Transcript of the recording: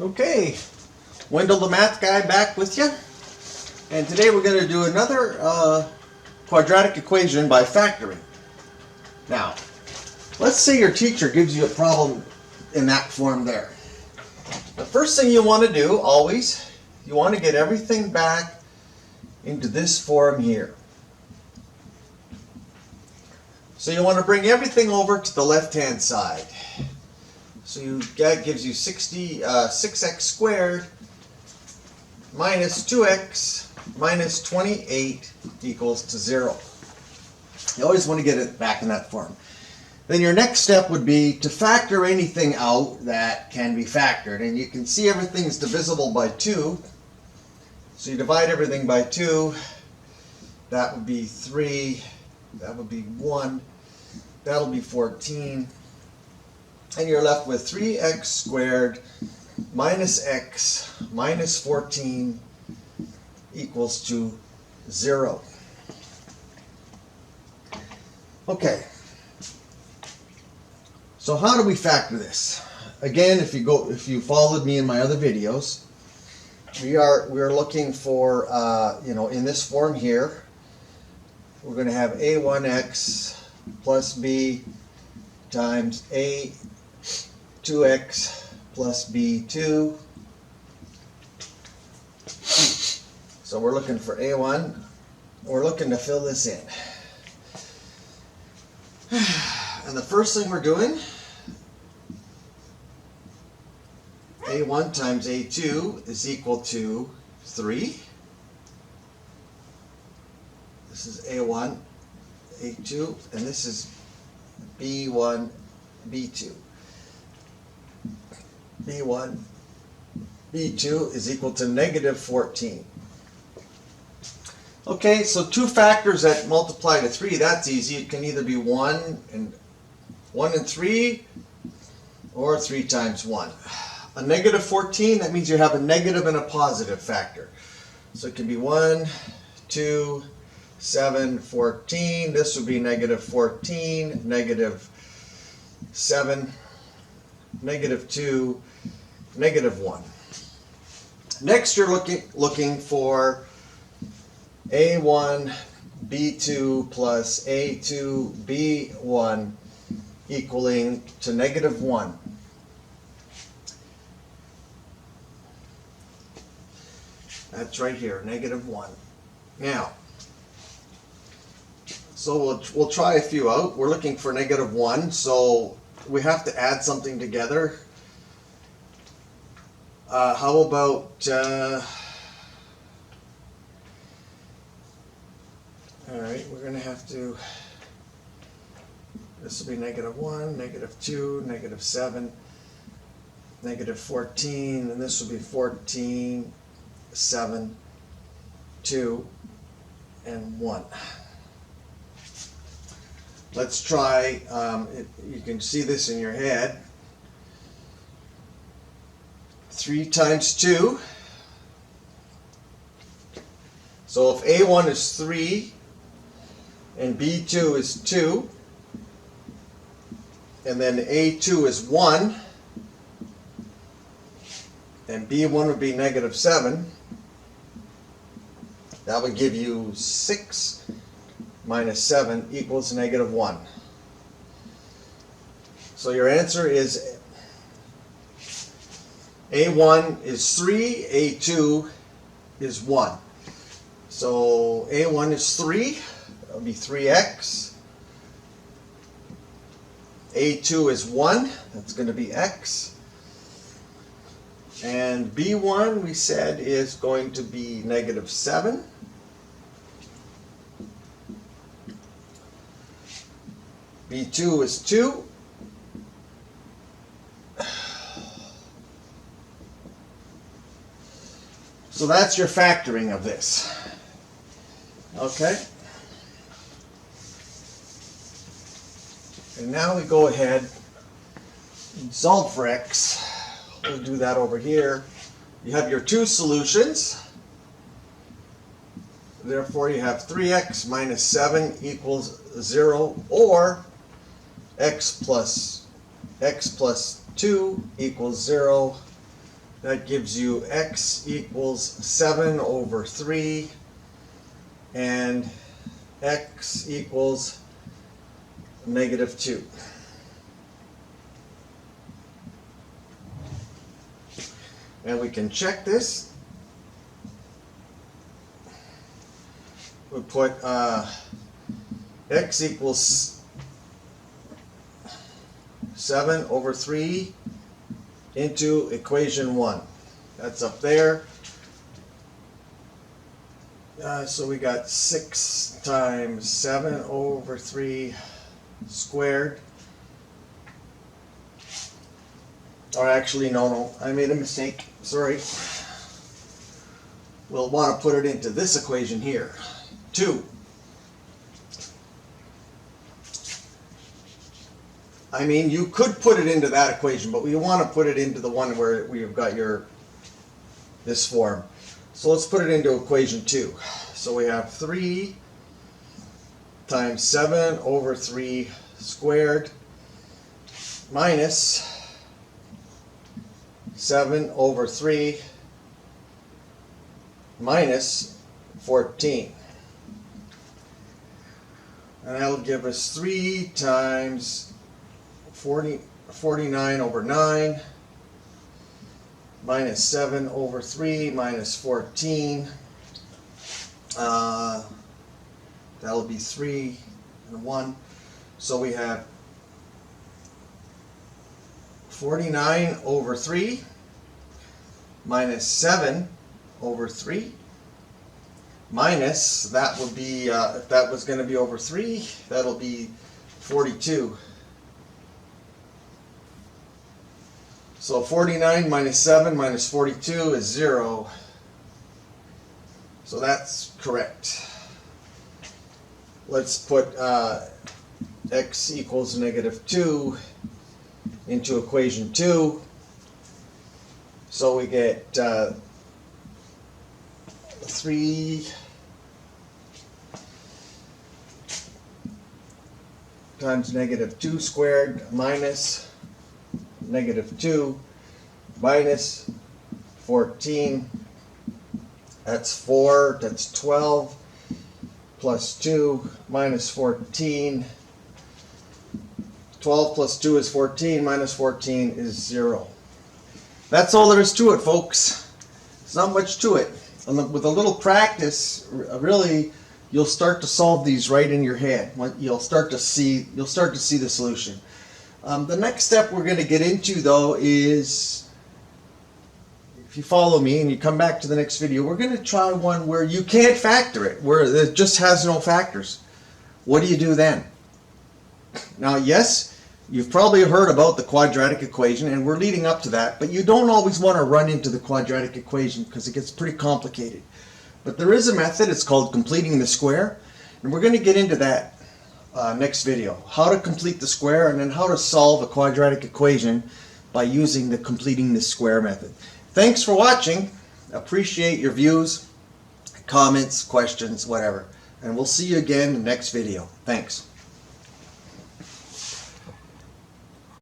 Okay, Wendell the Math Guy back with you. And today we're going to do another quadratic equation by factoring. Now, let's say your teacher gives you a problem in that form there. The first thing you want to do, always, you want to get everything back into this form here. So you want to bring everything over to the left-hand side. So that gives you 6x squared minus 2x minus 28 equals to 0. You always want to get it back in that form. Then your next step would be to factor anything out that can be factored. And you can see everything's divisible by 2. So you divide everything by 2. That would be 3. That would be 1. That'll be 14. And you're left with 3x squared minus x minus 14 equals to 0. Okay. So how do we factor this? Again, if you followed me in my other videos, we're looking for in this form here, we're going to have a1x plus b times a2x plus b2. So we're looking for a1. We're looking to fill this in. And the first thing we're doing, a1 times a2 is equal to 3. This is a1, a2, and this is b1, b2. b1, b2 is equal to negative 14. Okay, so two factors that multiply to 3, that's easy. It can either be 1 and 3, or 3 times 1. A negative 14, that means you have a negative and a positive factor. So it can be 1, 2, 7, 14. This would be negative 14, negative 7, negative 2, negative 1. Next, you're looking for a1 b2 plus a2 b1 equaling to negative 1. That's right here, negative 1. Now, so we'll try a few out. We're looking for negative 1, so we have to add something together. How about all right, we're going to have to, this will be negative 1, negative 2, negative 7, negative 14, and this will be 14, 7, 2, and 1. Let's try, you can see this in your head. 3 times 2. So if A1 is 3 and B2 is 2, and then A2 is 1, and B1 would be negative 7, that would give you 6 minus 7 equals negative 1. So your answer is A1 is 3, A2 is 1. So A1 is 3, that would be 3x. A2 is 1, that's going to be x. And B1 we said is going to be negative 7. B2 is 2. So that's your factoring of this. Okay? And now we go ahead and solve for x. We'll do that over here. You have your two solutions. Therefore, you have 3x minus 7 equals 0, or x plus 2 equals 0, That gives you x equals 7 over 3 and x equals -2. And we can check this. We put x equals 7 over 3 into equation 1. That's up there. So we got 6 times 7 over 3 squared. Or actually, no, I made a mistake. Sorry. We'll want to put it into this equation here. 2. I mean, you could put it into that equation, but we want to put it into the one where we've got this form. So let's put it into equation 2. So we have 3 times 7 over 3 squared minus 7 over 3 minus 14. And that'll give us 3 times 49 over 9 minus 7 over 3 minus 14. That'll be 3 and 1. So we have 49 over 3 minus 7 over 3 minus, that would be, if that was going to be over 3, that'll be 42. So 49 minus 7 minus 42 is 0. So that's correct. Let's put x equals -2 into equation 2. So we get 3 times -2 squared minus -2 minus 14. That's 4, that's 12, plus 2 minus 14. 12 plus 2 is 14, minus 14 is 0. That's all there is to it, folks. There's not much to it. And with a little practice, really, you'll start to solve these right in your head. You'll start to see the solution. The next step we're going to get into, though, is, if you follow me and you come back to the next video, we're going to try one where you can't factor it, where it just has no factors. What do you do then? Now, yes, you've probably heard about the quadratic equation, and we're leading up to that, but you don't always want to run into the quadratic equation because it gets pretty complicated. But there is a method, it's called completing the square, and we're going to get into that next video. How to complete the square, and then how to solve a quadratic equation by using the completing the square method. Thanks for watching. Appreciate your views, comments, questions, whatever. And we'll see you again in the next video. Thanks.